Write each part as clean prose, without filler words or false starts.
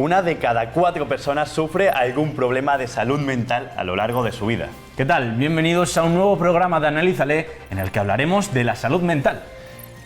una de cada 4 personas sufre algún problema de salud mental a lo largo de su vida. ¿Qué tal? Bienvenidos a un nuevo programa de Analízale en el que hablaremos de la salud mental.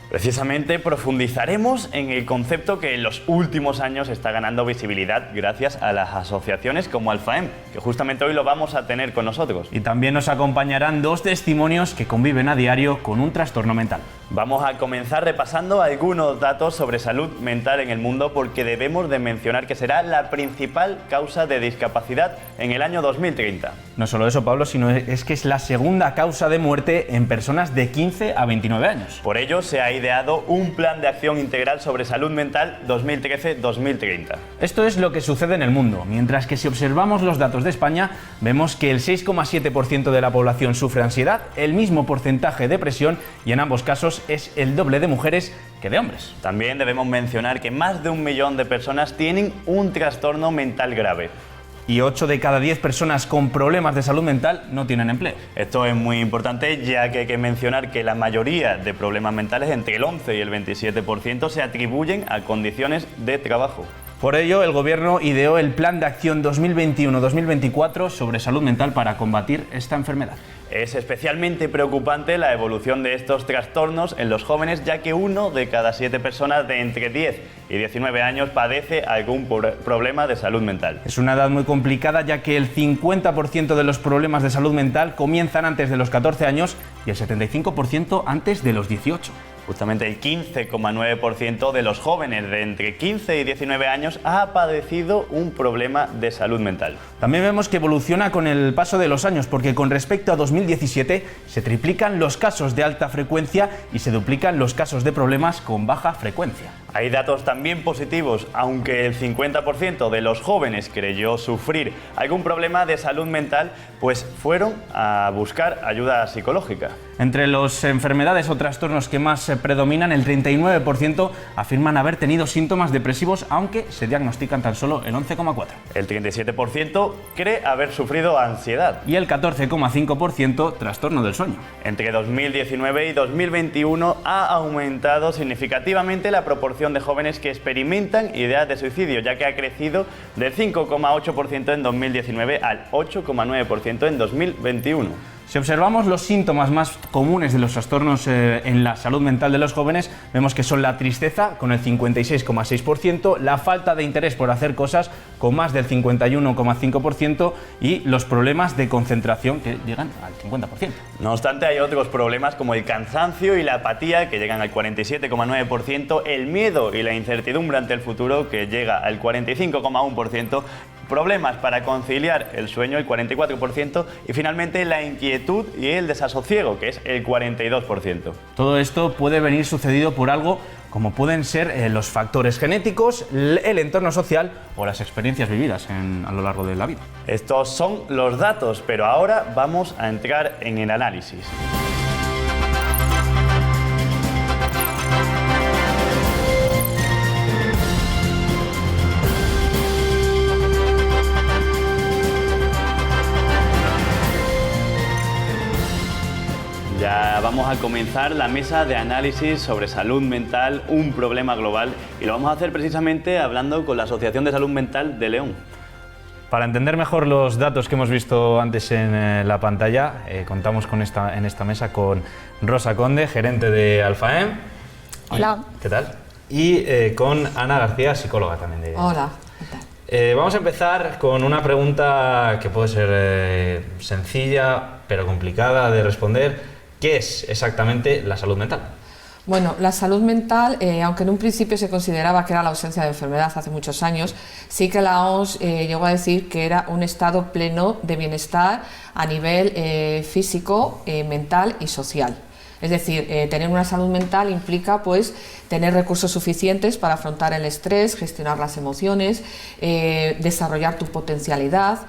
Precisamente profundizaremos en el concepto que en los últimos años está ganando visibilidad gracias a las asociaciones como Alfaem, que justamente hoy lo vamos a tener con nosotros. Y también nos acompañarán 2 testimonios que conviven a diario con un trastorno mental. Vamos a comenzar repasando algunos datos sobre salud mental en el mundo porque debemos de mencionar que será la principal causa de discapacidad en el año 2030. No solo eso, Pablo, sino es que es la segunda causa de muerte en personas de 15 a 29 años. Por ello se ha ideado un plan de acción integral sobre salud mental 2013-2030. Esto es lo que sucede en el mundo, mientras que si observamos los datos de España, vemos que el 6,7% de la población sufre ansiedad, el mismo porcentaje de depresión y en ambos casos es el doble de mujeres que de hombres. También debemos mencionar que más de 1 millón de personas tienen un trastorno mental grave. Y 8 de cada 10 personas con problemas de salud mental no tienen empleo. Esto es muy importante, ya que hay que mencionar que la mayoría de problemas mentales, entre el 11 y el 27%, se atribuyen a condiciones de trabajo. Por ello, el Gobierno ideó el Plan de Acción 2021-2024 sobre salud mental para combatir esta enfermedad. Es especialmente preocupante la evolución de estos trastornos en los jóvenes, ya que 1 de cada 7 personas de entre 10 y 19 años padece algún problema de salud mental. Es una edad muy complicada, ya que el 50% de los problemas de salud mental comienzan antes de los 14 años y el 75% antes de los 18. Justamente el 15,9% de los jóvenes de entre 15 y 19 años ha padecido un problema de salud mental. También vemos que evoluciona con el paso de los años, porque con respecto a 2017 se triplican los casos de alta frecuencia y se duplican los casos de problemas con baja frecuencia. Hay datos también positivos, aunque el 50% de los jóvenes creyó sufrir algún problema de salud mental, pues fueron a buscar ayuda psicológica. Entre las enfermedades o trastornos que más predominan, el 39% afirman haber tenido síntomas depresivos, aunque se diagnostican tan solo el 11,4%. El 37% cree haber sufrido ansiedad. Y el 14,5% trastorno del sueño. Entre 2019 y 2021 ha aumentado significativamente la proporción de jóvenes que experimentan ideas de suicidio, ya que ha crecido del 5,8% en 2019 al 8,9% en 2021. Si observamos los síntomas más comunes de los trastornos en la salud mental de los jóvenes, vemos que son la tristeza, con el 56,6%, la falta de interés por hacer cosas, con más del 51,5%, y los problemas de concentración, que llegan al 50%. No obstante, hay otros problemas como el cansancio y la apatía, que llegan al 47,9%, el miedo y la incertidumbre ante el futuro, que llega al 45,1%, problemas para conciliar el sueño, el 44%, y finalmente la inquietud y el desasosiego, que es el 42%. Todo esto puede venir sucedido por algo como pueden ser los factores genéticos, el entorno social o las experiencias vividas a lo largo de la vida. Estos son los datos, pero ahora vamos a entrar en el análisis. Ya vamos a comenzar la mesa de análisis sobre salud mental, un problema global, y lo vamos a hacer precisamente hablando con la Asociación de Salud Mental de León. Para entender mejor los datos que hemos visto antes en la pantalla, contamos en esta mesa con Rosa Conde, gerente de Alfaem. Hola. ¿Qué tal? Y con Ana García, psicóloga también. Hola. ¿Qué tal? Vamos a empezar con una pregunta que puede ser sencilla, pero complicada de responder. ¿Qué es exactamente la salud mental? Bueno, la salud mental, aunque en un principio se consideraba que era la ausencia de enfermedad hace muchos años, sí que la OMS llegó a decir que era un estado pleno de bienestar a nivel físico, mental y social. Es decir, tener una salud mental implica pues tener recursos suficientes para afrontar el estrés, gestionar las emociones, desarrollar tu potencialidad,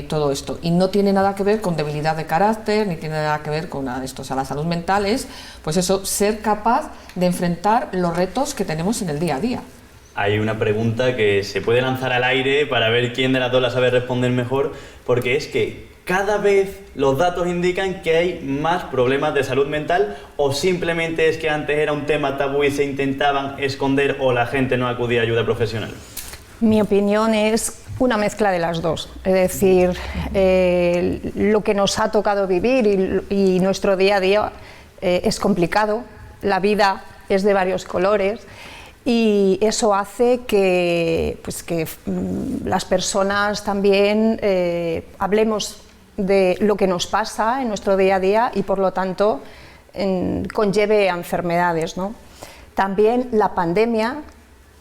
todo esto. Y no tiene nada que ver con debilidad de carácter, ni tiene nada que ver con nada de esto. O sea, la salud mental es, pues eso, ser capaz de enfrentar los retos que tenemos en el día a día. Hay una pregunta que se puede lanzar al aire para ver quién de las dos la sabe responder mejor, porque es que cada vez los datos indican que hay más problemas de salud mental, o simplemente es que antes era un tema tabú y se intentaban esconder o la gente no acudía a ayuda profesional. Mi opinión es una mezcla de las dos, es decir, lo que nos ha tocado vivir y nuestro día a día es complicado, la vida es de varios colores y eso hace que las personas también hablemos de lo que nos pasa en nuestro día a día y por lo tanto conlleve a enfermedades, ¿no? También la pandemia,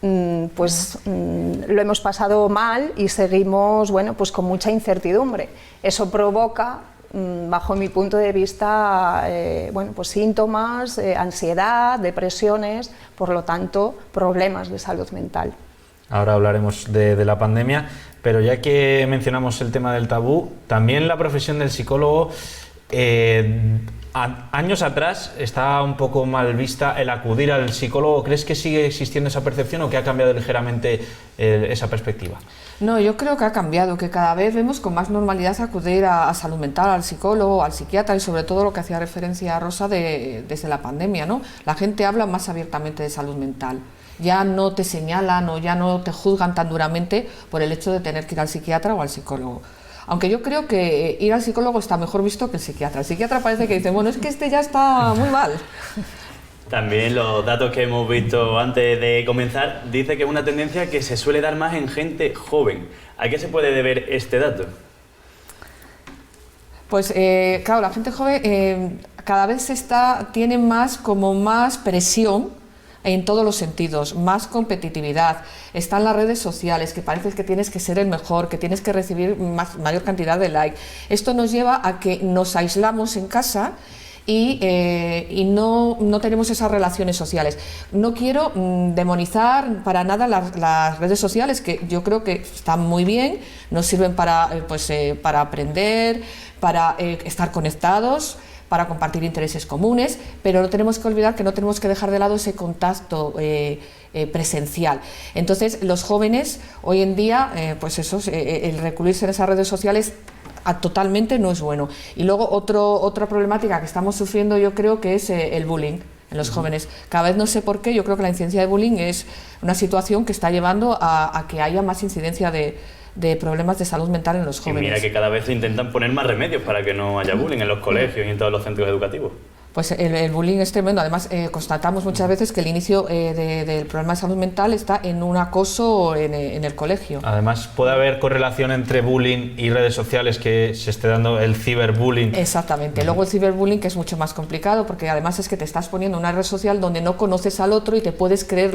lo hemos pasado mal y seguimos, bueno, pues con mucha incertidumbre. Eso provoca, bajo mi punto de vista, bueno, pues síntomas, ansiedad, depresiones, por lo tanto, problemas de salud mental. Ahora hablaremos de la pandemia, pero ya que mencionamos el tema del tabú, también la profesión del psicólogo, años atrás estaba un poco mal vista el acudir al psicólogo. ¿Crees que sigue existiendo esa percepción o que ha cambiado ligeramente esa perspectiva? No, yo creo que ha cambiado, que cada vez vemos con más normalidad acudir a salud mental, al psicólogo, al psiquiatra y sobre todo lo que hacía referencia a Rosa desde la pandemia, ¿no? La gente habla más abiertamente de salud mental. Ya no te señalan o ya no te juzgan tan duramente por el hecho de tener que ir al psiquiatra o al psicólogo. Aunque yo creo que ir al psicólogo está mejor visto que el psiquiatra. El psiquiatra parece que dice, bueno, es que este ya está muy mal. También los datos que hemos visto antes de comenzar dice que es una tendencia que se suele dar más en gente joven. ¿A qué se puede deber este dato? Pues claro, la gente joven cada vez tiene más presión en todos los sentidos, más competitividad, están las redes sociales, que parece que tienes que ser el mejor, que tienes que recibir mayor cantidad de likes. Esto nos lleva a que nos aislamos en casa y no tenemos esas relaciones sociales. No quiero demonizar para nada las redes sociales, que yo creo que están muy bien, nos sirven para aprender, para estar conectados, para compartir intereses comunes, pero no tenemos que olvidar que no tenemos que dejar de lado ese contacto presencial. Entonces, los jóvenes hoy en día, el recluirse en esas redes sociales totalmente no es bueno. Y luego otra problemática que estamos sufriendo, yo creo que es el bullying en los jóvenes. Cada vez no sé por qué, yo creo que la incidencia de bullying es una situación que está llevando a que haya más incidencia de problemas de salud mental en los jóvenes. Y mira que cada vez se intentan poner más remedios para que no haya bullying en los colegios y en todos los centros educativos. Pues el bullying es tremendo. Además, constatamos muchas veces que el inicio del problema de salud mental está en un acoso en el colegio. Además, puede haber correlación entre bullying y redes sociales, que se esté dando el ciberbullying. Exactamente. Luego el ciberbullying, que es mucho más complicado, porque además es que te estás poniendo en una red social donde no conoces al otro y te puedes creer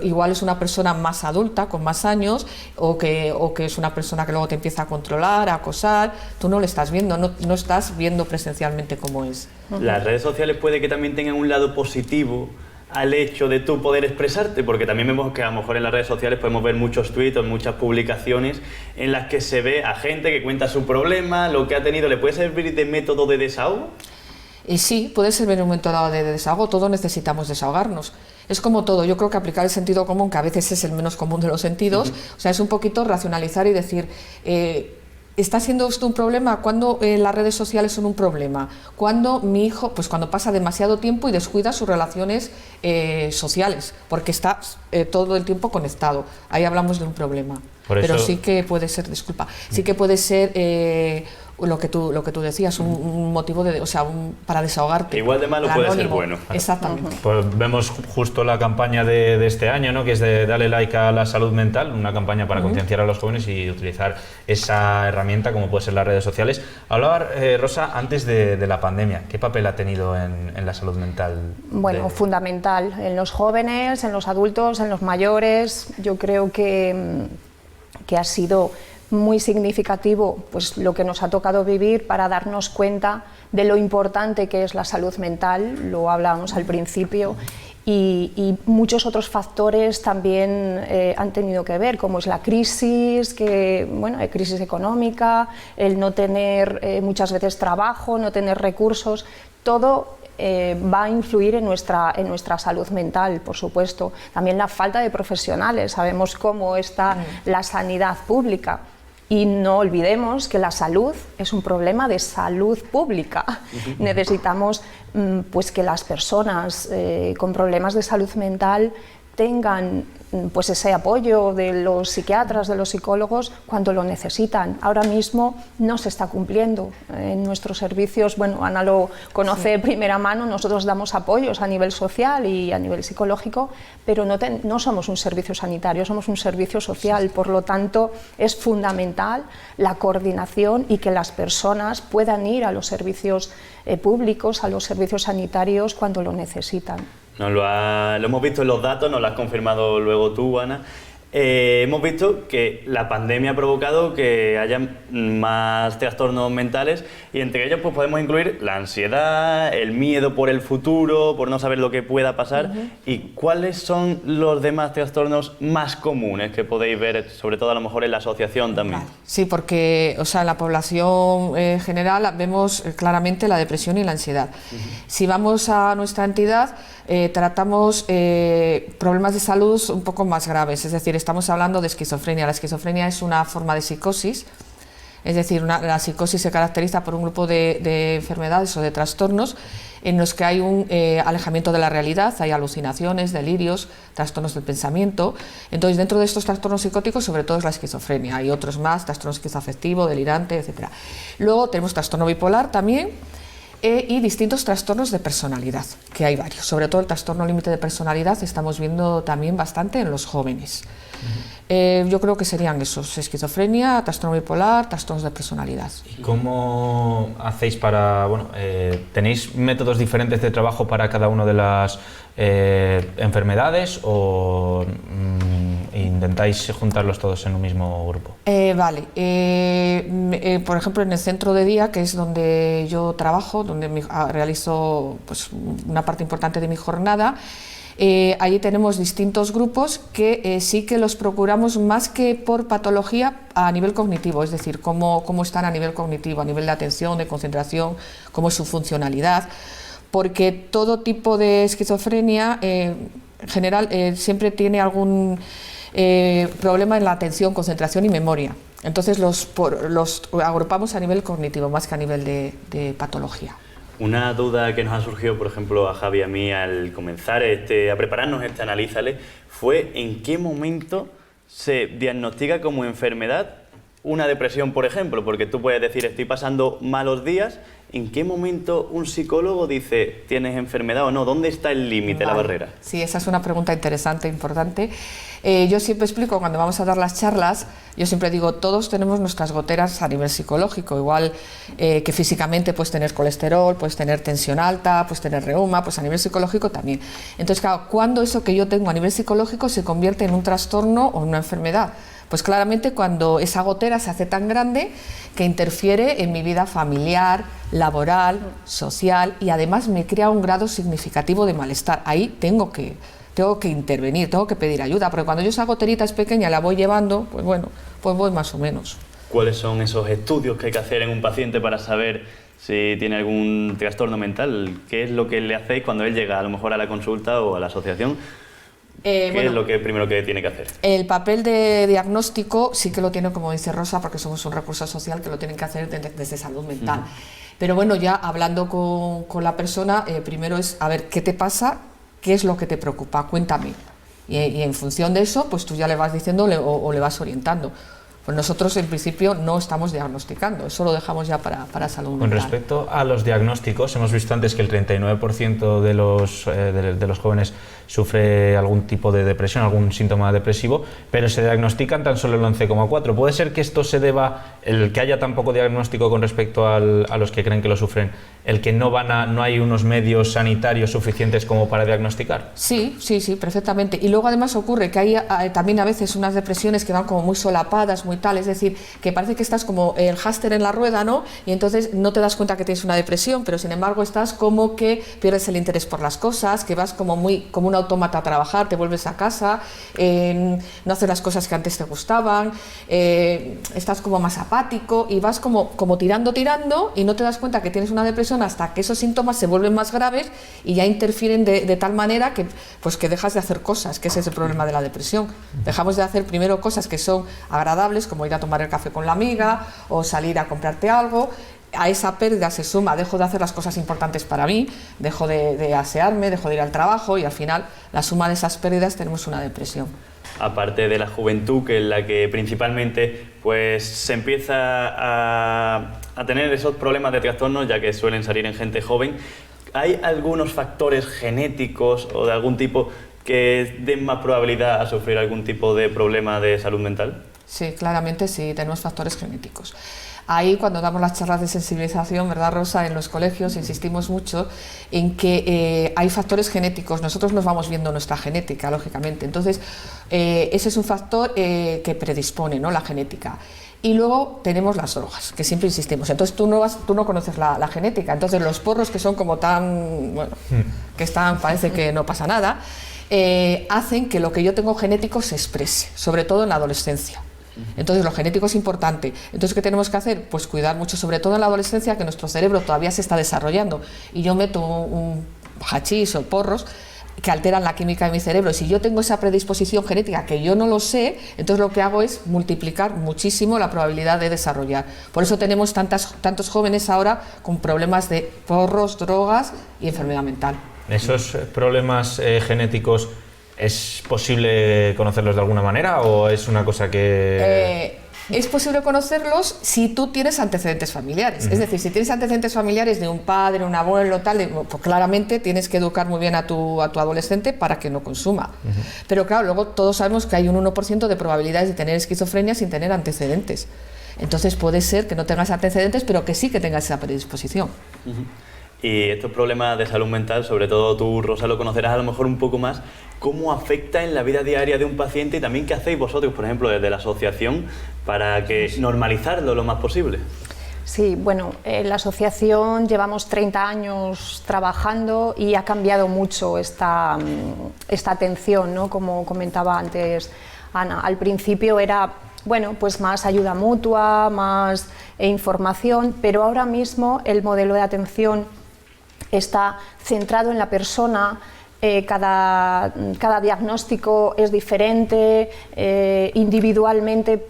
igual es una persona más adulta, con más años, o que es una persona que luego te empieza a controlar, a acosar. Tú no lo estás viendo, no estás viendo presencialmente cómo es. Las redes sociales puede que también tengan un lado positivo al hecho de tú poder expresarte, porque también vemos que a lo mejor en las redes sociales podemos ver muchos tweets o muchas publicaciones en las que se ve a gente que cuenta su problema, lo que ha tenido. ¿Le puede servir de método de desahogo? Y sí, puede servir un método de desahogo. Todos necesitamos desahogarnos. Es como todo, yo creo que aplicar el sentido común, que a veces es el menos común de los sentidos, o sea, es un poquito racionalizar y decir... ¿Está siendo esto un problema? ¿Cuándo las redes sociales son un problema? Cuando mi hijo, pues cuando pasa demasiado tiempo y descuida sus relaciones sociales, porque está todo el tiempo conectado. Ahí hablamos de un problema. Pero sí que puede ser, disculpa, sí que puede ser lo que tú decías, un motivo para desahogarte. Igual de malo puede ser bueno. Exactamente. Pues vemos justo la campaña de este año, ¿no? Que es de Dale Like a la salud mental, una campaña para concienciar a los jóvenes y utilizar esa herramienta como puede ser las redes sociales. Hablaba Rosa antes de la pandemia. ¿Qué papel ha tenido en la salud mental? Bueno, fundamental en los jóvenes, en los adultos, en los mayores. Yo creo que ha sido muy significativo pues lo que nos ha tocado vivir para darnos cuenta de lo importante que es la salud mental, lo hablábamos al principio, y muchos otros factores también han tenido que ver, como es la crisis, crisis económica, el no tener muchas veces trabajo, no tener recursos, todo va a influir en nuestra salud mental, por supuesto. También la falta de profesionales, sabemos cómo está la sanidad pública. Y no olvidemos que la salud es un problema de salud pública. Necesitamos pues que las personas con problemas de salud mental tengan pues ese apoyo de los psiquiatras, de los psicólogos cuando lo necesitan. Ahora mismo no se está cumpliendo. En nuestros servicios, bueno, Ana lo conoce de primera mano, nosotros damos apoyos a nivel social y a nivel psicológico, pero no somos un servicio sanitario, somos un servicio social. Por lo tanto, es fundamental la coordinación y que las personas puedan ir a los servicios públicos, a los servicios sanitarios cuando lo necesitan. Lo hemos visto en los datos, nos lo has confirmado luego tú, Ana. Hemos visto que la pandemia ha provocado que haya más trastornos mentales y entre ellos pues podemos incluir la ansiedad, el miedo por el futuro, por no saber lo que pueda pasar. ¿Y cuáles son los demás trastornos más comunes que podéis ver, sobre todo a lo mejor en la asociación también? Sí, porque en la población general vemos claramente la depresión y la ansiedad. Si vamos a nuestra entidad, tratamos problemas de salud un poco más graves, es decir, estamos hablando de esquizofrenia. La esquizofrenia es una forma de psicosis, es decir, la psicosis se caracteriza por un grupo de enfermedades o de trastornos en los que hay un alejamiento de la realidad, hay alucinaciones, delirios, trastornos del pensamiento. Entonces, dentro de estos trastornos psicóticos, sobre todo es la esquizofrenia, hay otros más, trastorno esquizoafectivo, delirante, etc. Luego tenemos trastorno bipolar también, y distintos trastornos de personalidad, que hay varios. Sobre todo el trastorno límite de personalidad estamos viendo también bastante en los jóvenes. Yo creo que serían esos: esquizofrenia, trastorno bipolar, trastornos de personalidad. ¿Y cómo hacéis para, tenéis métodos diferentes de trabajo para cada una de las enfermedades o intentáis juntarlos todos en un mismo grupo? Por ejemplo, en el centro de día, que es donde yo trabajo, donde realizo pues, una parte importante de mi jornada, allí tenemos distintos grupos que sí que los procuramos más que por patología a nivel cognitivo, es decir, cómo están a nivel cognitivo, a nivel de atención, de concentración, cómo es su funcionalidad, porque todo tipo de esquizofrenia en general siempre tiene algún problema en la atención, concentración y memoria. Entonces los agrupamos a nivel cognitivo más que a nivel de patología. Una duda que nos ha surgido, por ejemplo, a Javi y a mí al comenzar a prepararnos Analízale, fue en qué momento se diagnostica como enfermedad una depresión, por ejemplo, porque tú puedes decir estoy pasando malos días. ¿En qué momento un psicólogo dice tienes enfermedad o no? ¿Dónde está el límite, la barrera? Sí, esa es una pregunta interesante, importante. Yo siempre explico, cuando vamos a dar las charlas, yo siempre digo, todos tenemos nuestras goteras a nivel psicológico, igual que físicamente puedes tener colesterol, puedes tener tensión alta, puedes tener reuma, pues a nivel psicológico también. Entonces, claro, ¿cuándo eso que yo tengo a nivel psicológico se convierte en un trastorno o en una enfermedad? Pues claramente cuando esa gotera se hace tan grande que interfiere en mi vida familiar, laboral, social y además me crea un grado significativo de malestar. Ahí tengo que intervenir, tengo que pedir ayuda, porque cuando yo esa goterita es pequeña la voy llevando, pues bueno, pues voy más o menos. ¿Cuáles son esos estudios que hay que hacer en un paciente para saber si tiene algún trastorno mental? ¿Qué es lo que le hacéis cuando él llega a lo mejor a la consulta o a la asociación? ¿Qué es lo primero que tiene que hacer? El papel de diagnóstico sí que lo tiene, como dice Rosa, porque somos un recurso social que lo tienen que hacer desde salud mental. Pero bueno, ya hablando con la persona, primero es a ver qué te pasa, qué es lo que te preocupa, cuéntame. Y en función de eso, pues tú ya le vas diciendo o le vas orientando. Pues nosotros en principio no estamos diagnosticando, eso lo dejamos ya para salud mental. Con respecto a los diagnósticos, hemos visto antes que el 39% de los jóvenes sufre algún tipo de depresión, algún síntoma depresivo, pero se diagnostican tan solo el 11,4%. ¿Puede ser que esto se deba, el que haya tan poco diagnóstico con respecto a los que creen que lo sufren, el que no hay unos medios sanitarios suficientes como para diagnosticar? Sí, perfectamente. Y luego además ocurre que hay también a veces unas depresiones que van como muy solapadas, muy tal, es decir, que parece que estás como el hámster en la rueda, ¿no? Y entonces no te das cuenta que tienes una depresión, pero sin embargo estás como que pierdes el interés por las cosas, que vas como un autómata a trabajar, te vuelves a casa, no haces las cosas que antes te gustaban, estás como más apático y vas como tirando y no te das cuenta que tienes una depresión hasta que esos síntomas se vuelven más graves y ya interfieren de tal manera que dejas de hacer cosas, que ese es el problema de la depresión. Dejamos de hacer primero cosas que son agradables, como ir a tomar el café con la amiga o salir a comprarte algo, a esa pérdida se suma, dejo de hacer las cosas importantes para mí, dejo de asearme, dejo de ir al trabajo y al final la suma de esas pérdidas tenemos una depresión. Aparte de la juventud, que es la que principalmente pues, se empieza a tener esos problemas de trastornos, ya que suelen salir en gente joven, ¿hay algunos factores genéticos o de algún tipo que den más probabilidad a sufrir algún tipo de problema de salud mental? Sí, claramente sí, tenemos factores genéticos. Ahí cuando damos las charlas de sensibilización, ¿verdad, Rosa? En los colegios insistimos mucho en que hay factores genéticos, nosotros nos vamos viendo nuestra genética, lógicamente, entonces ese es un factor que predispone, ¿no? La genética. Y luego tenemos las drogas, que siempre insistimos, entonces tú no conoces la genética, entonces los porros que son como tan, bueno, que están, parece que no pasa nada, hacen que lo que yo tengo genético se exprese, sobre todo en la adolescencia. Entonces lo genético es importante. Entonces, ¿qué tenemos que hacer? Pues cuidar mucho, sobre todo en la adolescencia, que nuestro cerebro todavía se está desarrollando. Y yo meto un hachís o porros que alteran la química de mi cerebro. Y si yo tengo esa predisposición genética que yo no lo sé, entonces lo que hago es multiplicar muchísimo la probabilidad de desarrollar. Por eso tenemos tantos jóvenes ahora con problemas de porros, drogas y enfermedad mental. ¿Esos problemas genéticos es posible conocerlos de alguna manera o es una cosa que...? Es posible conocerlos si tú tienes antecedentes familiares. Es decir, si tienes antecedentes familiares de un padre, un abuelo, tal, pues claramente tienes que educar muy bien a tu adolescente para que no consuma. Pero claro, luego todos sabemos que hay un 1% de probabilidades de tener esquizofrenia sin tener antecedentes. Entonces puede ser que no tengas antecedentes, pero que sí que tengas esa predisposición. Y estos problemas de salud mental, sobre todo tú, Rosa, lo conocerás a lo mejor un poco más, ¿cómo afecta en la vida diaria de un paciente y también qué hacéis vosotros, por ejemplo, desde la asociación para que normalizarlo lo más posible? Sí, bueno, la asociación llevamos 30 años trabajando y ha cambiado mucho esta atención, ¿no? Como comentaba antes Ana, al principio era, bueno, pues más ayuda mutua, más información, pero ahora mismo el modelo de atención está centrado en la persona. Cada diagnóstico es diferente, individualmente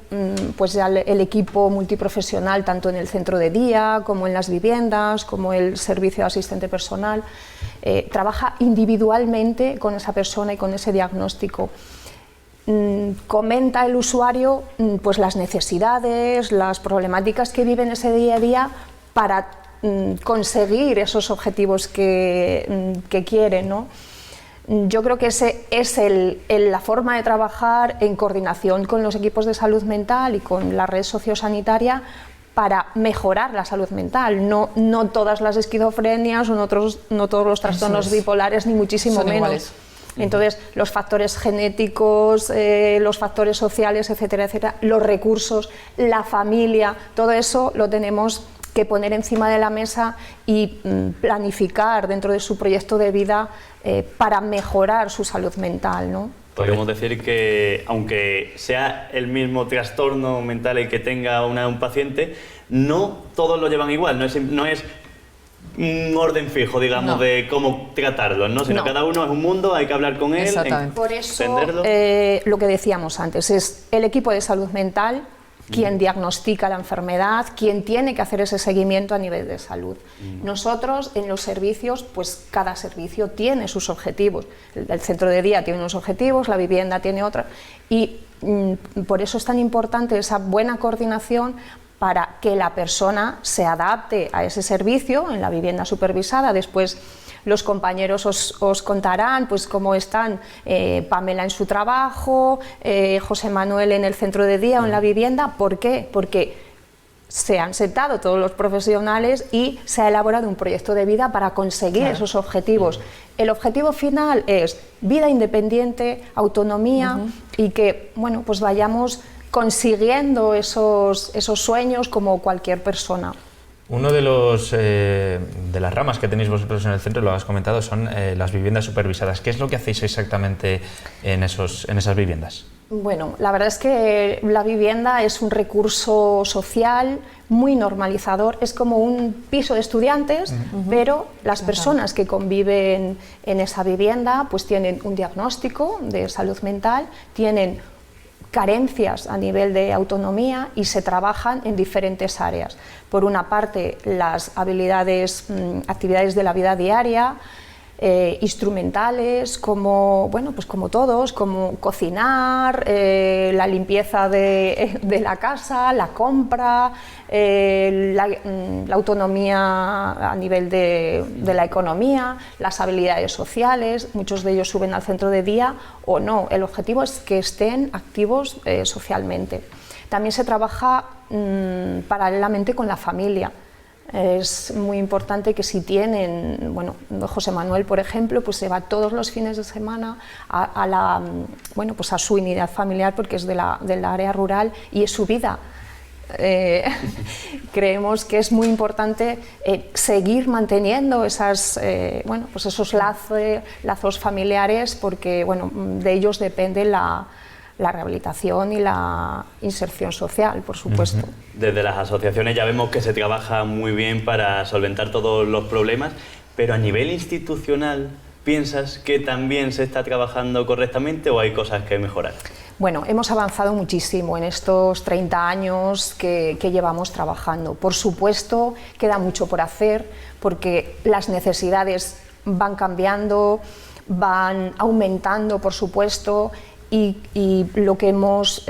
pues el equipo multiprofesional, tanto en el centro de día como en las viviendas, como el servicio de asistente personal, trabaja individualmente con esa persona y con ese diagnóstico. Comenta el usuario pues las necesidades, las problemáticas que vive en ese día a día para conseguir esos objetivos que quiere, ¿no? Yo creo que ese es la forma de trabajar en coordinación con los equipos de salud mental y con la red sociosanitaria para mejorar la salud mental. No todas las esquizofrenias o no todos los trastornos bipolares, ni muchísimo Son menos. iguales. Entonces, los factores genéticos, los factores sociales, etcétera, etcétera, los recursos, la familia, todo eso lo tenemos que poner encima de la mesa y planificar dentro de su proyecto de vida para mejorar su salud mental, ¿no? Podemos decir que, aunque sea el mismo trastorno mental el que tenga un paciente, no todos lo llevan igual, no es un orden fijo, digamos, de cómo tratarlo, ¿no? Sino cada uno es un mundo, hay que hablar con él, por eso entenderlo. Lo que decíamos antes, es el equipo de salud mental quien diagnostica la enfermedad, quien tiene que hacer ese seguimiento a nivel de salud. Nosotros en los servicios, pues cada servicio tiene sus objetivos. El centro de día tiene unos objetivos, la vivienda tiene otros, y por eso es tan importante esa buena coordinación para que la persona se adapte a ese servicio en la vivienda supervisada. Después los compañeros os contarán pues cómo están Pamela en su trabajo, José Manuel en el centro de día o en la vivienda. ¿Por qué? Porque se han sentado todos los profesionales y se ha elaborado un proyecto de vida para conseguir esos objetivos. El objetivo final es vida independiente, autonomía y que, bueno, pues vayamos consiguiendo esos sueños como cualquier persona. Uno de las ramas que tenéis vosotros en el centro, lo has comentado, son las viviendas supervisadas. ¿Qué es lo que hacéis exactamente en esas viviendas? Bueno, la verdad es que la vivienda es un recurso social muy normalizador, es como un piso de estudiantes, pero las personas que conviven en esa vivienda pues tienen un diagnóstico de salud mental, tienen carencias a nivel de autonomía y se trabajan en diferentes áreas. Por una parte, las habilidades, actividades de la vida diaria, instrumentales, como, bueno, pues como todos, como cocinar, la limpieza de la casa, la compra, la autonomía a nivel de la economía, las habilidades sociales. Muchos de ellos suben al centro de día o no. El objetivo es que estén activos socialmente. También se trabaja paralelamente con la familia. Es muy importante que si tienen, bueno, José Manuel, por ejemplo, pues se va todos los fines de semana a su unidad familiar porque es del área rural y es su vida. Creemos que es muy importante seguir manteniendo esos lazos familiares porque, bueno, de ellos depende la rehabilitación y la inserción social, por supuesto. Desde las asociaciones ya vemos que se trabaja muy bien para solventar todos los problemas, pero a nivel institucional, ¿piensas que también se está trabajando correctamente o hay cosas que mejorar? Bueno, hemos avanzado muchísimo en estos 30 años que llevamos trabajando. Por supuesto, queda mucho por hacer porque las necesidades van cambiando, van aumentando, por supuesto, y lo que hemos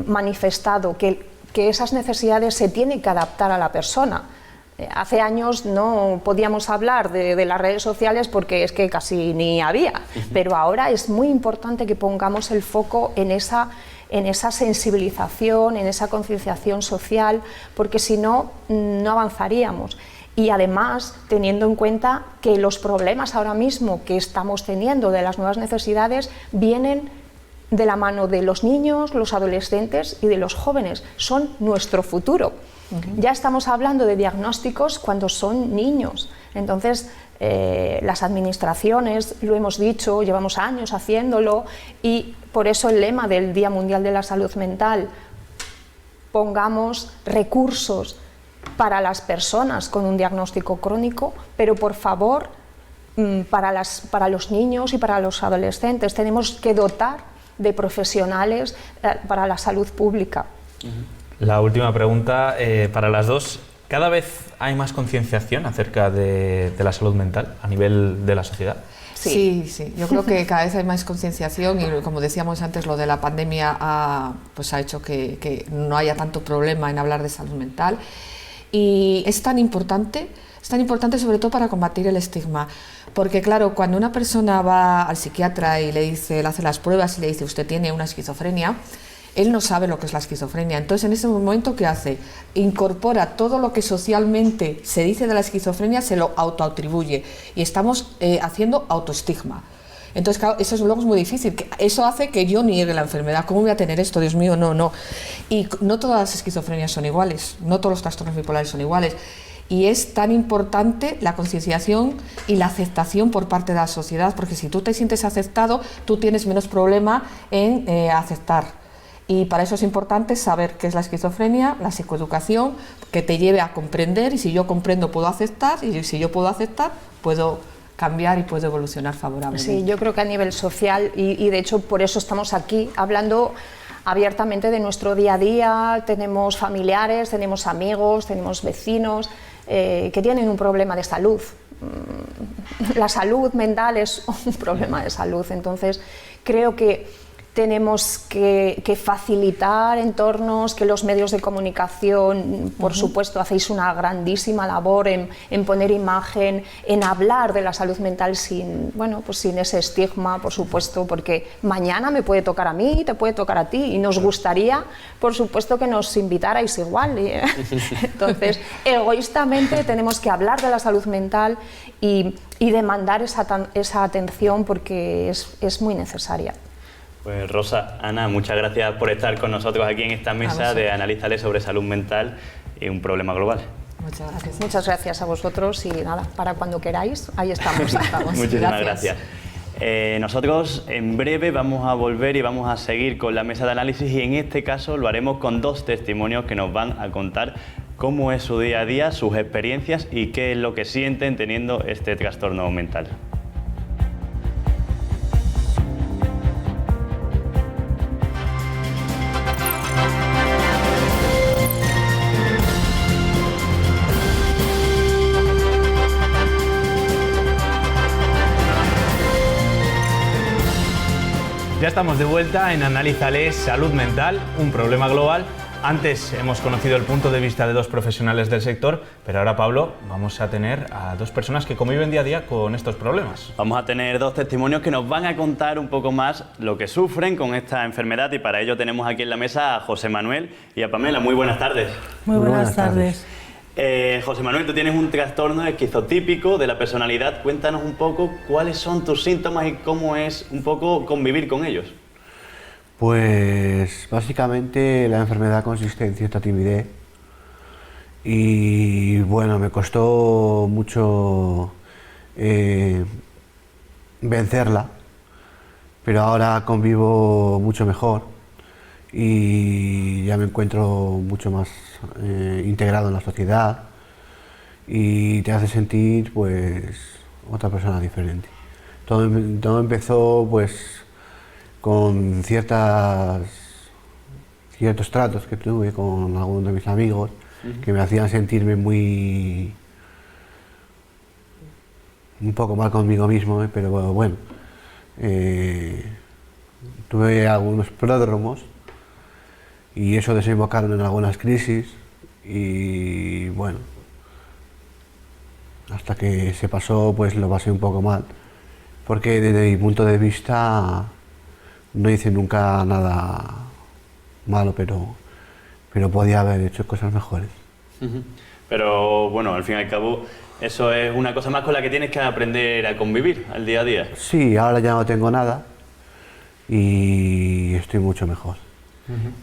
manifestado, que esas necesidades se tienen que adaptar a la persona. Hace años no podíamos hablar de las redes sociales porque es que casi ni había, pero ahora es muy importante que pongamos el foco en esa sensibilización, en esa concienciación social, porque si no, no avanzaríamos. Y además, teniendo en cuenta que los problemas ahora mismo que estamos teniendo de las nuevas necesidades vienen de la mano de los niños, los adolescentes y de los jóvenes, son nuestro futuro. Ya estamos hablando de diagnósticos cuando son niños, entonces las administraciones, lo hemos dicho, llevamos años haciéndolo y por eso el lema del Día Mundial de la Salud Mental, pongamos recursos para las personas con un diagnóstico crónico, pero por favor, para los niños y para los adolescentes tenemos que dotar de profesionales para la salud pública. La última pregunta para las dos. ¿Cada vez hay más concienciación acerca de la salud mental a nivel de la sociedad? Sí, yo creo que cada vez hay más concienciación y como decíamos antes, lo de la pandemia ha hecho que no haya tanto problema en hablar de salud mental y es tan importante sobre todo para combatir el estigma, porque claro, cuando una persona va al psiquiatra y le hace las pruebas y le dice usted tiene una esquizofrenia, él no sabe lo que es la esquizofrenia, entonces en ese momento ¿qué hace? Incorpora todo lo que socialmente se dice de la esquizofrenia, se lo autoatribuye y estamos haciendo autoestigma. Entonces, claro, eso luego es muy difícil. Eso hace que yo niegue la enfermedad. ¿Cómo voy a tener esto? Dios mío, no. Y no todas las esquizofrenias son iguales, no todos los trastornos bipolares son iguales. Y es tan importante la concienciación y la aceptación por parte de la sociedad, porque si tú te sientes aceptado, tú tienes menos problema en aceptar. Y para eso es importante saber qué es la esquizofrenia, la psicoeducación, que te lleve a comprender, y si yo comprendo puedo aceptar, y si yo puedo aceptar, puedo cambiar y puedo evolucionar favorablemente. Sí, yo creo que a nivel social, y de hecho por eso estamos aquí hablando abiertamente de nuestro día a día, tenemos familiares, tenemos amigos, tenemos vecinos que tienen un problema de salud. La salud mental es un problema de salud, entonces creo que tenemos que facilitar entornos, que los medios de comunicación, por supuesto, hacéis una grandísima labor en poner imagen, en hablar de la salud mental sin ese estigma, por supuesto, porque mañana me puede tocar a mí, te puede tocar a ti, y nos gustaría, por supuesto, que nos invitarais igual. Entonces, egoístamente tenemos que hablar de la salud mental y demandar esa atención porque es muy necesaria. Pues Rosa, Ana, muchas gracias por estar con nosotros aquí en esta mesa de Analízale sobre salud mental y un problema global. Muchas gracias. Muchas gracias a vosotros y nada, para cuando queráis, ahí estamos. Muchísimas gracias. Nosotros en breve vamos a volver y vamos a seguir con la mesa de análisis y en este caso lo haremos con dos testimonios que nos van a contar cómo es su día a día, sus experiencias y qué es lo que sienten teniendo este trastorno mental. Ya estamos de vuelta en Analízale Salud Mental, un problema global. Antes hemos conocido el punto de vista de dos profesionales del sector, pero ahora, Pablo, vamos a tener a dos personas que conviven día a día con estos problemas. Vamos a tener dos testimonios que nos van a contar un poco más lo que sufren con esta enfermedad, y para ello tenemos aquí en la mesa a José Manuel y a Pamela. Muy buenas tardes. Muy buenas tardes. José Manuel, tú tienes un trastorno esquizotípico de la personalidad. Cuéntanos un poco cuáles son tus síntomas y cómo es un poco convivir con ellos. Pues básicamente la enfermedad consiste en cierta timidez y bueno, me costó mucho vencerla, pero ahora convivo mucho mejor y ya me encuentro mucho más integrado en la sociedad y te hace sentir pues otra persona diferente. Todo empezó pues con ciertos tratos que tuve con algunos de mis amigos que me hacían sentirme un poco mal conmigo mismo, pero bueno, tuve algunos pródromos y eso desembocaron en algunas crisis y bueno, hasta que se pasó pues lo pasé un poco mal, porque desde mi punto de vista no hice nunca nada malo, pero podía haber hecho cosas mejores. Pero bueno, al fin y al cabo, eso es una cosa más con la que tienes que aprender a convivir al día a día. Sí, ahora ya no tengo nada y estoy mucho mejor.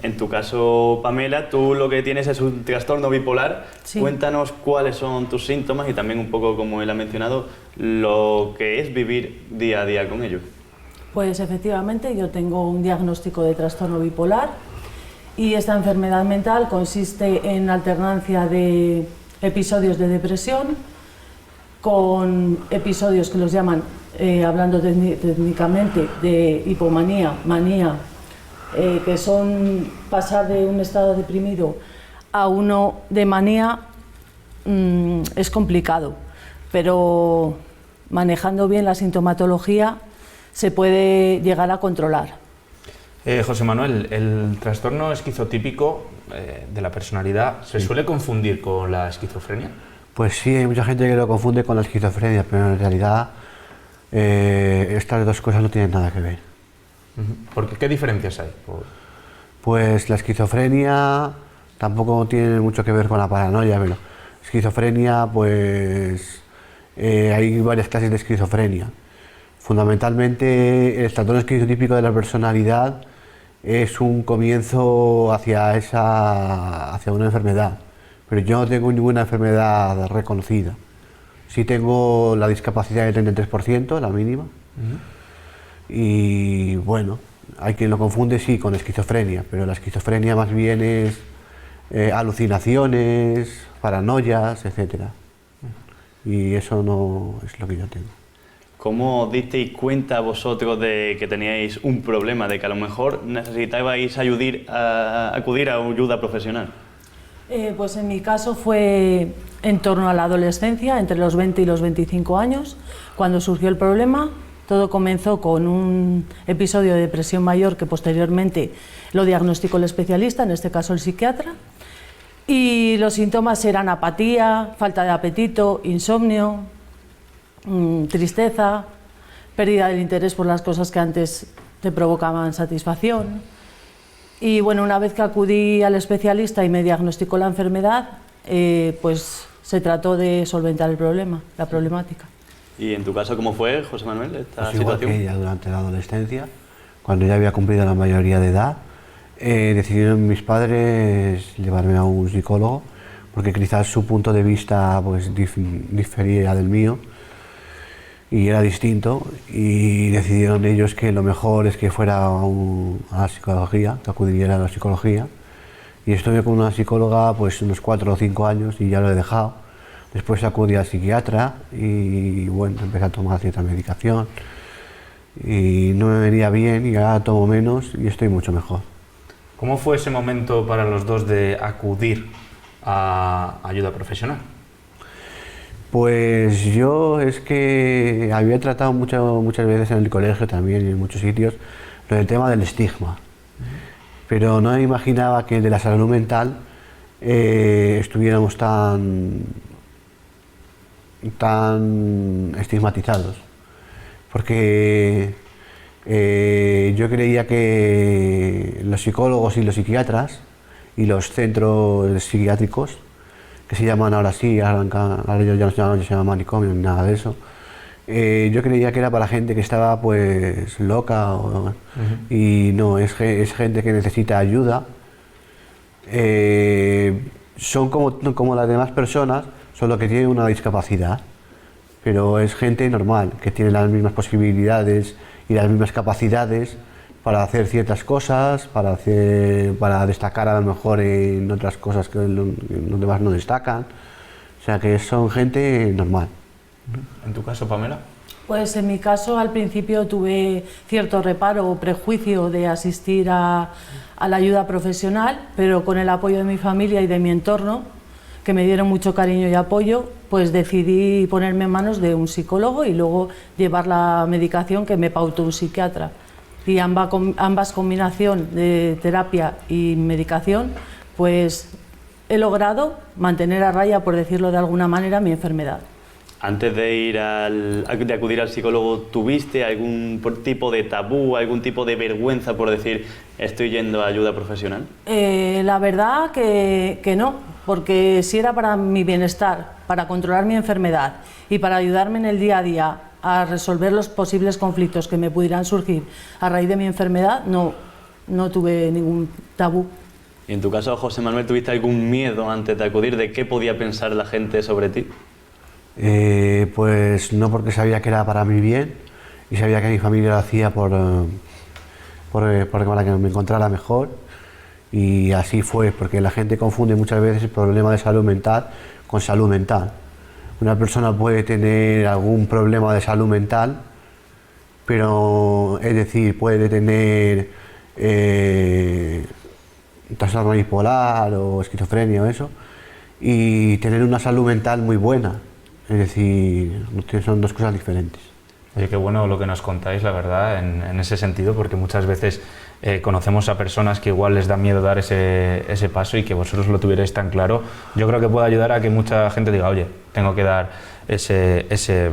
En tu caso, Pamela, tú lo que tienes es un trastorno bipolar. Sí. Cuéntanos cuáles son tus síntomas y también un poco, como él ha mencionado, lo que es vivir día a día con ellos. Pues efectivamente yo tengo un diagnóstico de trastorno bipolar y esta enfermedad mental consiste en alternancia de episodios de depresión con episodios que los llaman, hablando técnicamente, de hipomanía, manía, que son pasar de un estado deprimido a uno de manía. Es complicado, pero manejando bien la sintomatología se puede llegar a controlar. José Manuel, el trastorno esquizotípico de la personalidad ¿se suele confundir con la esquizofrenia? Pues sí, hay mucha gente que lo confunde con la esquizofrenia, pero en realidad estas dos cosas no tienen nada que ver. ¿Por qué diferencias hay? Pues la esquizofrenia tampoco tiene mucho que ver con la paranoia, pero esquizofrenia, pues hay varias clases de esquizofrenia. Fundamentalmente, el trastorno esquizotípico de la personalidad es un comienzo hacia una enfermedad, pero yo no tengo ninguna enfermedad reconocida. Sí tengo la discapacidad del 33%, la mínima, y bueno, hay quien lo confunde sí con esquizofrenia, pero la esquizofrenia más bien es alucinaciones, paranoias, etc. Y eso no es lo que yo tengo. ¿Cómo disteis cuenta vosotros de que teníais un problema, de que a lo mejor necesitabais acudir a ayuda profesional? Pues en mi caso fue en torno a la adolescencia, entre los 20 y los 25 años, cuando surgió el problema. Todo comenzó con un episodio de depresión mayor que posteriormente lo diagnosticó el especialista, en este caso el psiquiatra. Y los síntomas eran apatía, falta de apetito, insomnio, tristeza, pérdida del interés por las cosas que antes te provocaban satisfacción. Y bueno, una vez que acudí al especialista y me diagnosticó la enfermedad, pues se trató de solventar el problema, la problemática. ¿Y en tu caso cómo fue, José Manuel, esta Pues igual situación? que ella durante la adolescencia, cuando ya había cumplido la mayoría de edad, decidieron mis padres llevarme a un psicólogo, porque quizás su punto de vista pues, difería del mío y era distinto, y decidieron ellos que lo mejor es que fuera a la psicología, que acudiera a la psicología, y estuve con una psicóloga pues unos 4 o 5 años y ya lo he dejado. Después acudí al psiquiatra y bueno, empecé a tomar cierta medicación y no me venía bien y ahora tomo menos y estoy mucho mejor. ¿Cómo fue ese momento para los dos de acudir a ayuda profesional? Pues yo es que había tratado muchas veces en el colegio también y en muchos sitios lo del tema del estigma, pero no me imaginaba que de la salud mental estuviéramos tan estigmatizados, porque yo creía que los psicólogos y los psiquiatras y los centros psiquiátricos, que se llaman ahora sí, ahora ya no se llaman manicomio ni nada de eso, yo creía que era para gente que estaba pues loca y no, es gente que necesita ayuda. Son como las demás personas, solo que tienen una discapacidad, pero es gente normal, que tiene las mismas posibilidades y las mismas capacidades para hacer ciertas cosas, para destacar a lo mejor en otras cosas que los demás no destacan. O sea que son gente normal. ¿En tu caso, Pamela? Pues en mi caso al principio tuve cierto reparo o prejuicio de asistir a la ayuda profesional, pero con el apoyo de mi familia y de mi entorno, que me dieron mucho cariño y apoyo, pues decidí ponerme en manos de un psicólogo y luego llevar la medicación que me pautó un psiquiatra. Y ambas combinación de terapia y medicación, pues he logrado mantener a raya, por decirlo de alguna manera, mi enfermedad. Antes de acudir al psicólogo, ¿tuviste algún tipo de tabú, algún tipo de vergüenza por decir estoy yendo a ayuda profesional? La verdad que no, porque si era para mi bienestar, para controlar mi enfermedad y para ayudarme en el día a día a resolver los posibles conflictos que me pudieran surgir a raíz de mi enfermedad, no tuve ningún tabú. Y en tu caso, José Manuel, ¿tuviste algún miedo antes de acudir de qué podía pensar la gente sobre ti? Pues no, porque sabía que era para mi bien y sabía que mi familia lo hacía para que me encontrara mejor, y así fue, porque la gente confunde muchas veces el problema de salud mental con salud mental. Una persona puede tener algún problema de salud mental, pero es decir, puede tener trastorno bipolar o esquizofrenia o eso, y tener una salud mental muy buena. Es decir, son dos cosas diferentes. Oye, qué bueno lo que nos contáis, la verdad, en ese sentido, porque muchas veces conocemos a personas que igual les da miedo dar ese paso, y que vosotros lo tuvierais tan claro, yo creo que puede ayudar a que mucha gente diga, oye, tengo que dar ese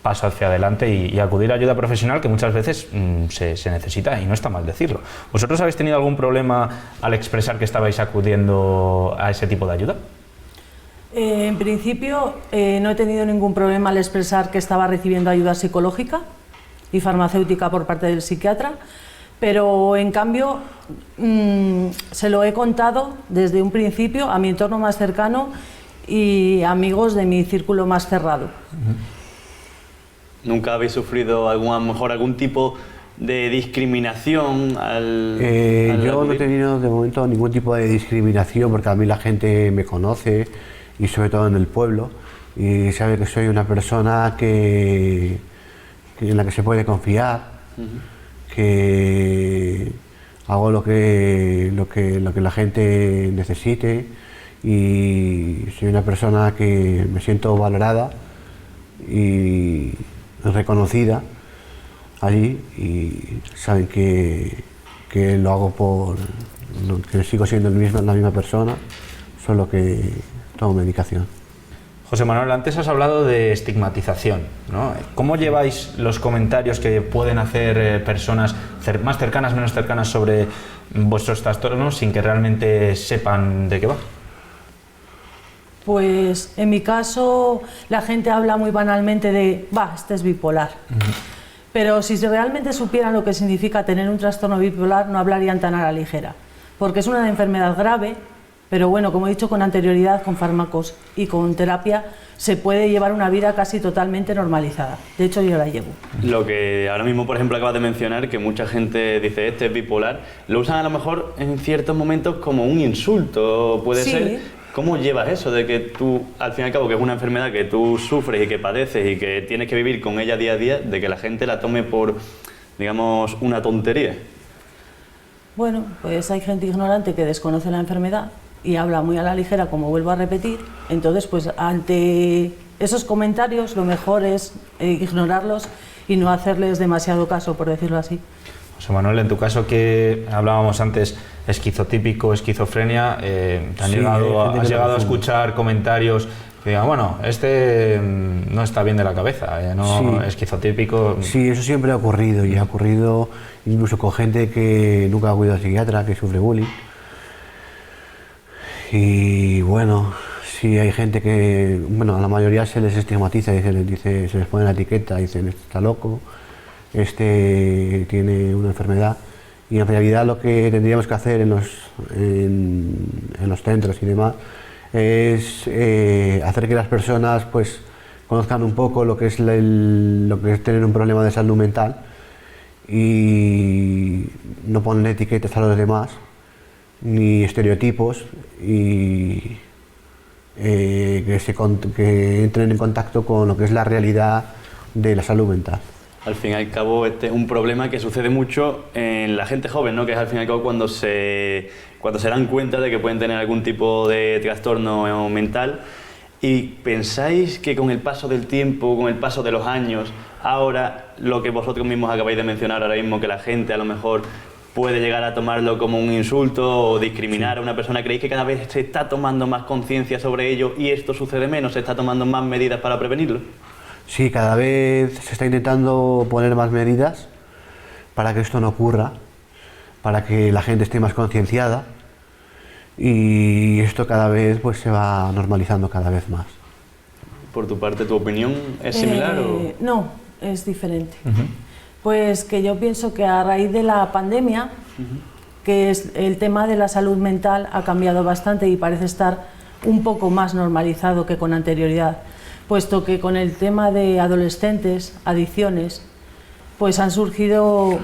paso hacia adelante y acudir a ayuda profesional, que muchas veces se necesita, y no está mal decirlo. ¿Vosotros habéis tenido algún problema al expresar que estabais acudiendo a ese tipo de ayuda? En principio no he tenido ningún problema al expresar que estaba recibiendo ayuda psicológica y farmacéutica por parte del psiquiatra, pero en cambio se lo he contado desde un principio a mi entorno más cercano y amigos de mi círculo más cerrado. ¿Nunca habéis sufrido a lo mejor algún tipo de discriminación al yo no he tenido de momento ningún tipo de discriminación, porque a mí la gente me conoce, y sobre todo en el pueblo, y sabe que soy una persona en la que se puede confiar, que hago lo que la gente necesite, y soy una persona que me siento valorada y reconocida allí, y saben que lo hago que sigo siendo la misma persona, solo que tomo medicación. José Manuel, antes has hablado de estigmatización, ¿no? ¿Cómo lleváis los comentarios que pueden hacer personas más cercanas, menos cercanas sobre vuestros trastornos sin que realmente sepan de qué va? Pues en mi caso la gente habla muy banalmente de, este es bipolar. Pero si realmente supieran lo que significa tener un trastorno bipolar, no hablarían tan a la ligera, porque es una enfermedad grave. Pero bueno, como he dicho con anterioridad, con fármacos y con terapia se puede llevar una vida casi totalmente normalizada. De hecho, yo la llevo. Lo que ahora mismo, por ejemplo, acabas de mencionar, que mucha gente dice este es bipolar, lo usan a lo mejor en ciertos momentos como un insulto, puede ser. ¿Cómo llevas eso de que tú, al fin y al cabo, que es una enfermedad que tú sufres y que padeces y que tienes que vivir con ella día a día, de que la gente la tome por, digamos, una tontería? Bueno, pues hay gente ignorante que desconoce la enfermedad y habla muy a la ligera, como vuelvo a repetir. Entonces, pues ante esos comentarios lo mejor es ignorarlos y no hacerles demasiado caso, por decirlo así. José Manuel, en tu caso que hablábamos antes, esquizotípico, esquizofrenia, ¿has llegado a escuchar comentarios que digan, bueno, no está bien de la cabeza, no esquizotípico? Sí, eso siempre ha ocurrido, y ha ocurrido incluso con gente que nunca ha acudido al psiquiatra, que sufre bullying. Y bueno, sí hay gente que, bueno, a la mayoría se les estigmatiza, se les pone la etiqueta, dicen, este está loco, este tiene una enfermedad. Y en realidad lo que tendríamos que hacer en los centros y demás es hacer que las personas pues conozcan un poco lo que es tener un problema de salud mental y no poner etiquetas a los demás ni estereotipos, y que entren en contacto con lo que es la realidad de la salud mental. Al fin y al cabo, este es un problema que sucede mucho en la gente joven, ¿no? Que es al fin y al cabo cuando se dan cuenta de que pueden tener algún tipo de trastorno mental. ¿Y pensáis que con el paso del tiempo, con el paso de los años, ahora lo que vosotros mismos acabáis de mencionar ahora mismo, que la gente a lo mejor puede llegar a tomarlo como un insulto o discriminar a una persona, creéis que cada vez se está tomando más conciencia sobre ello y esto sucede menos, se está tomando más medidas para prevenirlo? Sí, cada vez se está intentando poner más medidas para que esto no ocurra, para que la gente esté más concienciada, y esto cada vez pues se va normalizando cada vez más. Por tu parte, ¿tu opinión es similar o...? No, es diferente. Pues que yo pienso que a raíz de la pandemia, que el tema de la salud mental ha cambiado bastante y parece estar un poco más normalizado que con anterioridad, puesto que con el tema de adolescentes, adicciones, pues han surgido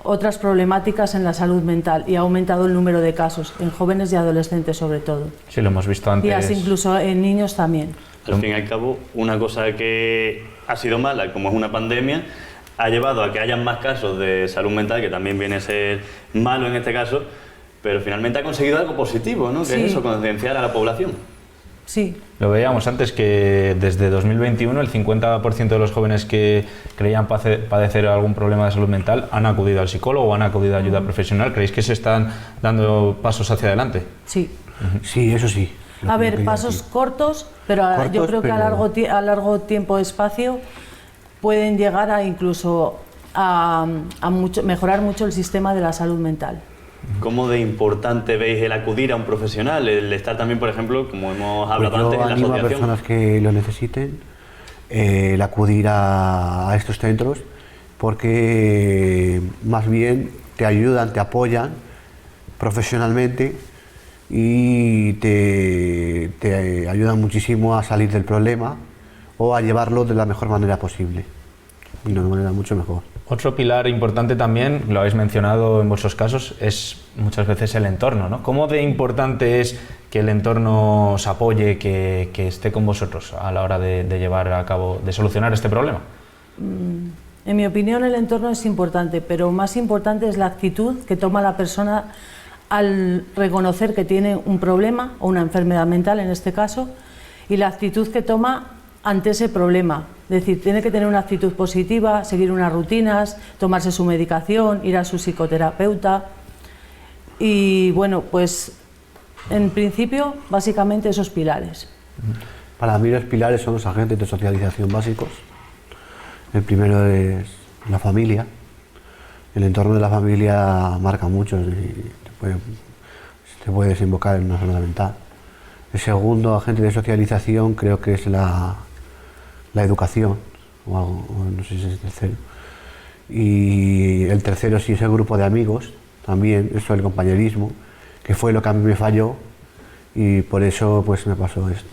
otras problemáticas en la salud mental y ha aumentado el número de casos, en jóvenes y adolescentes sobre todo. Sí, lo hemos visto antes. Y así incluso en niños también. Al fin y al cabo, una cosa que ha sido mala, como es una pandemia, ha llevado a que hayan más casos de salud mental, que también viene a ser malo en este caso, pero finalmente ha conseguido algo positivo, ¿no? Que Sí. es eso, concienciar a la población. Sí. Lo veíamos antes, que desde 2021 el 50% de los jóvenes que creían padecer algún problema de salud mental han acudido al psicólogo o han acudido a ayuda profesional. ¿Creéis que se están dando pasos hacia adelante? Sí. Sí, eso sí. A ver, pasos cortos, pero yo creo que a largo tiempo espacio pueden llegar a incluso a mejorar mucho el sistema de la salud mental. ¿Cómo de importante veis el acudir a un profesional, el estar también, por ejemplo, como hemos hablado Pues antes, yo en la animo a asociación? personas que lo necesiten, el acudir a estos centros, porque más bien te ayudan, te apoyan profesionalmente y te ayudan muchísimo a salir del problema o a llevarlo de la mejor manera posible, y de una manera mucho mejor. Otro pilar importante también, lo habéis mencionado en vuestros casos, es muchas veces el entorno, ¿no? ¿Cómo de importante es que el entorno os apoye, que esté con vosotros a la hora de llevar a cabo, de solucionar este problema? En mi opinión, el entorno es importante, pero más importante es la actitud que toma la persona al reconocer que tiene un problema o una enfermedad mental en este caso, y la actitud que toma ante ese problema. Es decir, tiene que tener una actitud positiva, seguir unas rutinas, tomarse su medicación, ir a su psicoterapeuta. Y bueno, pues en principio, básicamente esos pilares. Para mí los pilares son los agentes de socialización básicos. El primero es la familia. El entorno de la familia marca mucho y te puede desembocar en una enfermedad mental. El segundo agente de socialización creo que es la educación, o algo, no sé si es el tercero. Y el tercero sí es el grupo de amigos, también, eso, el compañerismo, que fue lo que a mí me falló y por eso pues me pasó esto.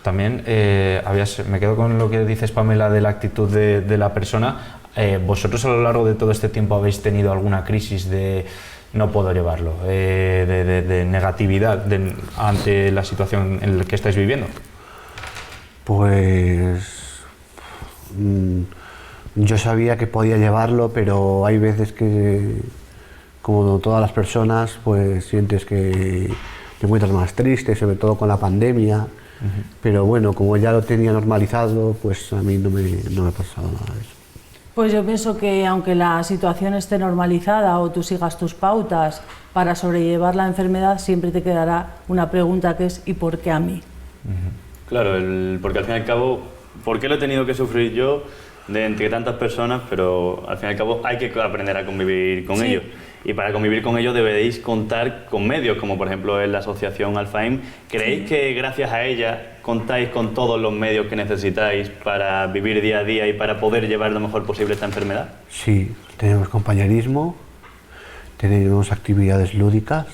También me quedo con lo que dices, Pamela, de la actitud de la persona. ¿Vosotros a lo largo de todo este tiempo habéis tenido alguna crisis de no puedo llevarlo, de negatividad ante la situación en la que estáis viviendo? Pues yo sabía que podía llevarlo, pero hay veces que, como todas las personas, pues sientes que te encuentras más triste, sobre todo con la pandemia, Pero bueno, como ya lo tenía normalizado, pues a mí no me ha pasado nada de eso. Pues yo pienso que aunque la situación esté normalizada o tú sigas tus pautas para sobrellevar la enfermedad, siempre te quedará una pregunta que es ¿y por qué a mí? Claro, porque al fin y al cabo, ¿por qué lo he tenido que sufrir yo de entre tantas personas? Pero al fin y al cabo hay que aprender a convivir con ellos. Y para convivir con ellos deberéis contar con medios, como por ejemplo en la asociación Alfaim. ¿Creéis que gracias a ella contáis con todos los medios que necesitáis para vivir día a día y para poder llevar lo mejor posible esta enfermedad? Sí, tenemos compañerismo, tenemos actividades lúdicas,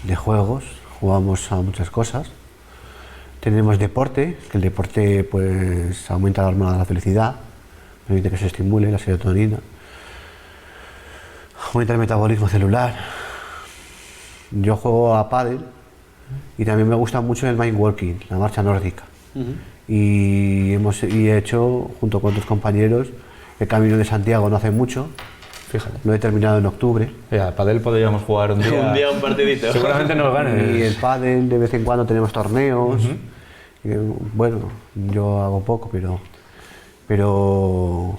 de juegos, jugamos a muchas cosas. Tenemos deporte, que el deporte pues aumenta la hormona de la felicidad, permite que se estimule la serotonina, aumenta el metabolismo celular. Yo juego a pádel y también me gusta mucho el mind walking, la marcha nórdica. Y he hecho, junto con otros compañeros, el Camino de Santiago no hace mucho. Fíjate. Lo he terminado en octubre. Ya, pádel podríamos jugar un día. Un partidito. Seguramente nos ganen. Y el pádel, de vez en cuando tenemos torneos. Y, bueno, yo hago poco, pero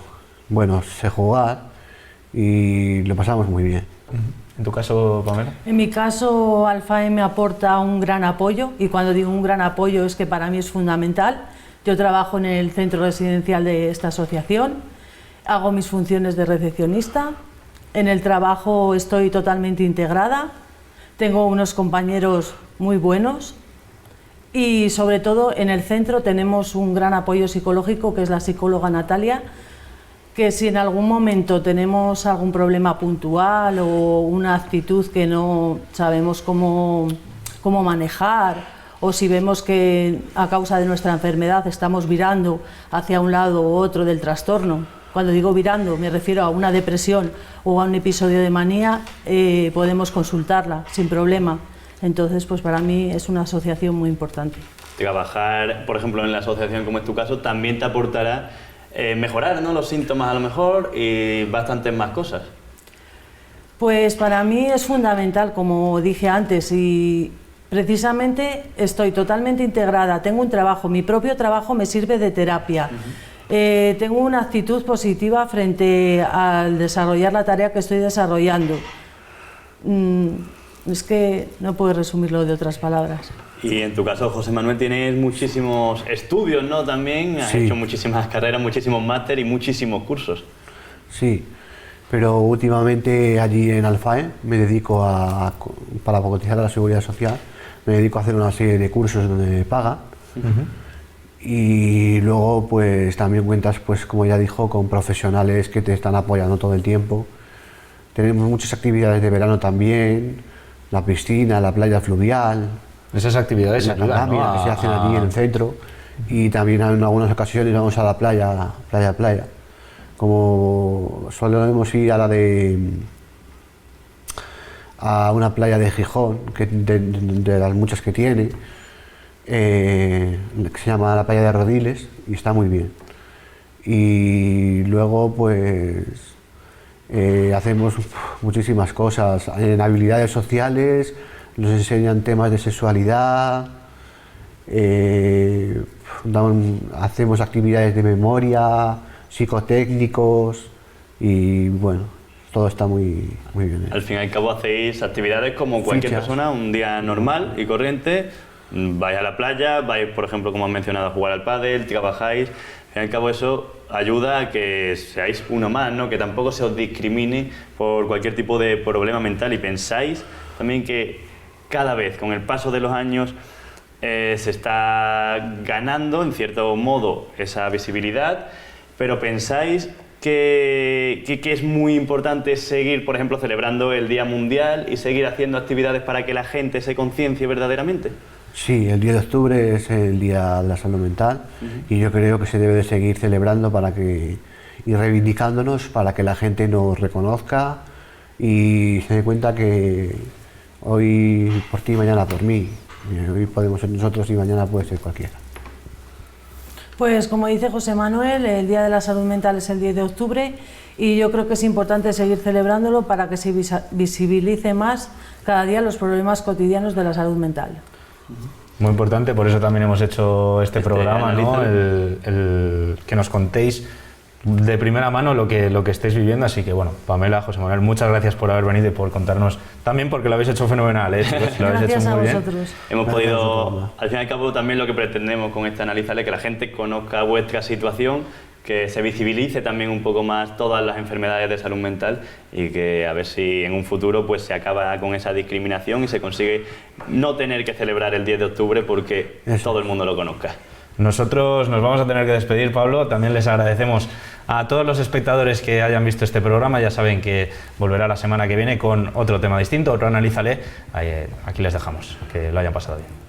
bueno, sé jugar y lo pasamos muy bien. ¿En tu caso, Pamela? En mi caso, Alfaim me aporta un gran apoyo, y cuando digo un gran apoyo es que para mí es fundamental. Yo trabajo en el centro residencial de esta asociación, hago mis funciones de recepcionista, en el trabajo estoy totalmente integrada, tengo unos compañeros muy buenos y sobre todo en el centro tenemos un gran apoyo psicológico, que es la psicóloga Natalia, que si en algún momento tenemos algún problema puntual o una actitud que no sabemos cómo manejar, o si vemos que a causa de nuestra enfermedad estamos virando hacia un lado u otro del trastorno, cuando digo virando me refiero a una depresión o a un episodio de manía, podemos consultarla sin problema. Entonces, pues para mí es una asociación muy importante. Trabajar, por ejemplo, en la asociación, como es tu caso, también te aportará mejorar, ¿no?, los síntomas a lo mejor y bastantes más cosas. Pues para mí es fundamental, como dije antes, y precisamente estoy totalmente integrada, tengo un trabajo, mi propio trabajo me sirve de terapia. Tengo una actitud positiva frente al desarrollar la tarea que estoy desarrollando. Es que no puedo resumirlo de otras palabras. Y en tu caso, José Manuel, tienes muchísimos estudios, ¿no? También has hecho muchísimas carreras, muchísimos máster y muchísimos cursos. Sí, pero últimamente allí en Alfaim me dedico para cotizar a la Seguridad Social, me dedico a hacer una serie de cursos donde me pagan. Y luego pues también cuentas, pues como ya dijo, con profesionales que te están apoyando todo el tiempo. Tenemos muchas actividades de verano también, la piscina, la playa fluvial. Esas actividades ayudan, ¿no? Que se hacen allí en el centro, y también en algunas ocasiones vamos a la playa. Como solemos ir a una playa de Gijón, de las muchas que tiene, que se llama la playa de Rodiles, y está muy bien. Y luego pues hacemos muchísimas cosas en habilidades sociales. Nos enseñan temas de sexualidad, hacemos actividades de memoria, psicotécnicos, y bueno, todo está muy bien. Al fin y al cabo hacéis actividades como cualquier persona, un día normal y corriente. Vais a la playa, vais, por ejemplo, como han mencionado, a jugar al pádel, trabajáis. Al fin y al cabo eso ayuda a que seáis uno más, ¿no? Que tampoco se os discrimine por cualquier tipo de problema mental, y pensáis también que cada vez, con el paso de los años, se está ganando, en cierto modo, esa visibilidad, pero pensáis que es muy importante seguir, por ejemplo, celebrando el Día Mundial y seguir haciendo actividades para que la gente se conciencie verdaderamente. Sí, el 10 de octubre es el Día de la Salud Mental, y yo creo que se debe de seguir celebrando y reivindicándonos para que la gente nos reconozca y se dé cuenta que hoy por ti, mañana por mí. Hoy podemos ser nosotros y mañana puede ser cualquiera. Pues como dice José Manuel, el Día de la Salud Mental es el 10 de octubre, y yo creo que es importante seguir celebrándolo para que se visibilice más cada día los problemas cotidianos de la salud mental. Muy importante, por eso también hemos hecho este programa, ¿no? el que nos contéis de primera mano lo que estáis viviendo. Así que bueno, Pamela, José Manuel, muchas gracias por haber venido y por contarnos, también porque lo habéis hecho fenomenal, chicos, lo habéis hecho muy bien. Hemos podido, al fin y al cabo, también lo que pretendemos con este Analízale, que la gente conozca vuestra situación, que se visibilice también un poco más todas las enfermedades de salud mental y que a ver si en un futuro pues se acaba con esa discriminación y se consigue no tener que celebrar el 10 de octubre porque todo el mundo lo conozca. Nosotros nos vamos a tener que despedir, Pablo. También les agradecemos a todos los espectadores que hayan visto este programa. Ya saben que volverá la semana que viene con otro tema distinto, otro Analízale. Aquí les dejamos, que lo hayan pasado bien.